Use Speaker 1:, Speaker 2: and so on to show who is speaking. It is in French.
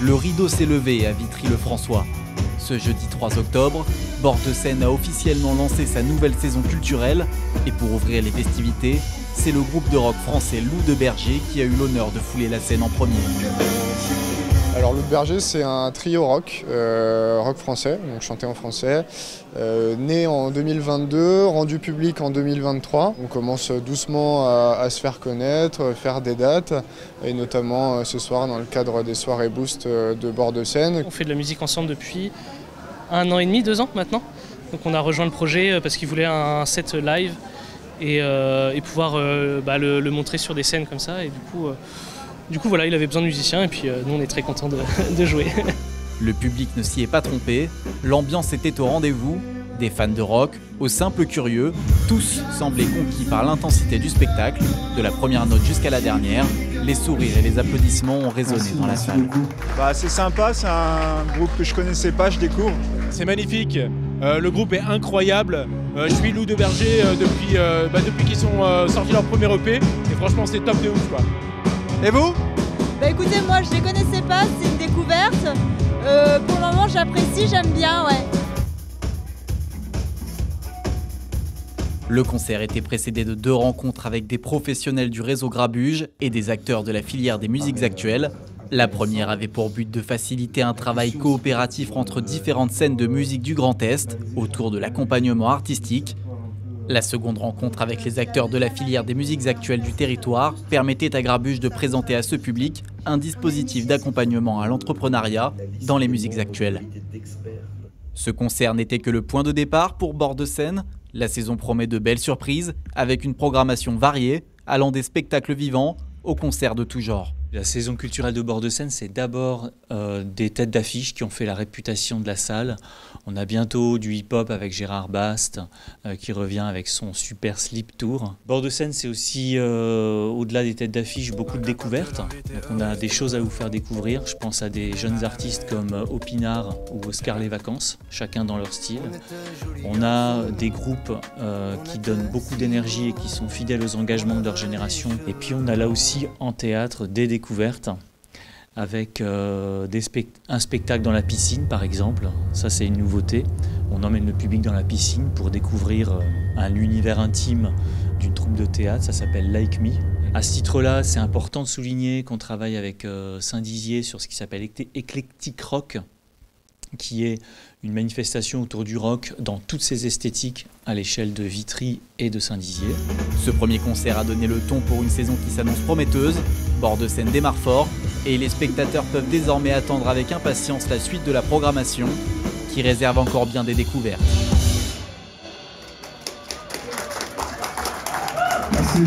Speaker 1: Le rideau s'est levé à Vitry-le-François. Ce jeudi 3 octobre, Bord de Scène a officiellement lancé sa nouvelle saison culturelle et pour ouvrir les festivités, c'est le groupe de rock français Loup de Berger qui a eu l'honneur de fouler la scène en premier.
Speaker 2: Alors Loup de Berger, c'est un trio rock, rock français, donc chanté en français, né en 2022, rendu public en 2023. On commence doucement à se faire connaître, faire des dates, et notamment ce soir dans le cadre des soirées Boost de Bord de Scène.
Speaker 3: On fait de la musique ensemble depuis 1 an et demi, 2 ans maintenant. Donc on a rejoint le projet parce qu'il voulait un set live et pouvoir le montrer sur des scènes comme ça. Et du coup, voilà, il avait besoin de musiciens et puis nous on est très contents de jouer.
Speaker 1: Le public ne s'y est pas trompé, l'ambiance était au rendez-vous, des fans de rock aux simples curieux, tous semblaient conquis par l'intensité du spectacle, de la première note jusqu'à la dernière, les sourires et les applaudissements ont résonné dans la salle.
Speaker 4: C'est sympa, c'est un groupe que je connaissais pas, je découvre.
Speaker 5: C'est magnifique, le groupe est incroyable, je suis Loup de Berger depuis qu'ils sont sortis leur premier EP et franchement c'est top de ouf quoi.
Speaker 4: Et vous ?
Speaker 6: Écoutez, moi je les connaissais pas, c'est une découverte. Pour le moment j'apprécie, j'aime bien, ouais.
Speaker 1: Le concert était précédé de 2 rencontres avec des professionnels du réseau Grabuge et des acteurs de la filière des musiques actuelles. La première avait pour but de faciliter un travail coopératif entre différentes scènes de musique du Grand Est autour de l'accompagnement artistique. La seconde rencontre avec les acteurs de la filière des musiques actuelles du territoire permettait à Grabuge de présenter à ce public un dispositif d'accompagnement à l'entrepreneuriat dans les musiques actuelles. Ce concert n'était que le point de départ pour Bord de Scène. La saison promet de belles surprises avec une programmation variée allant des spectacles vivants aux concerts de tout genre.
Speaker 7: La saison culturelle de Bord de Scène, c'est d'abord des têtes d'affiche qui ont fait la réputation de la salle. On a bientôt du hip-hop avec Gérard Bast qui revient avec son super slip tour. Bord de Scène, c'est aussi, au-delà des têtes d'affiche, beaucoup de découvertes. Donc on a des choses à vous faire découvrir. Je pense à des jeunes artistes comme Opinard ou Oscar Les Vacances, chacun dans leur style. On a des groupes qui donnent beaucoup d'énergie et qui sont fidèles aux engagements de leur génération. Et puis on a là aussi en théâtre des découvertes avec un spectacle dans la piscine par exemple. Ça c'est une nouveauté. On emmène le public dans la piscine pour découvrir un univers intime d'une troupe de théâtre. Ça s'appelle Like Me. À ce titre-là, c'est important de souligner qu'on travaille avec Saint-Dizier sur ce qui s'appelle Eclectic Rock, qui est une manifestation autour du rock dans toutes ses esthétiques à l'échelle de Vitry et de Saint-Dizier.
Speaker 1: Ce premier concert a donné le ton pour une saison qui s'annonce prometteuse. Bord de Scène démarre fort et les spectateurs peuvent désormais attendre avec impatience la suite de la programmation qui réserve encore bien des découvertes.
Speaker 8: Merci.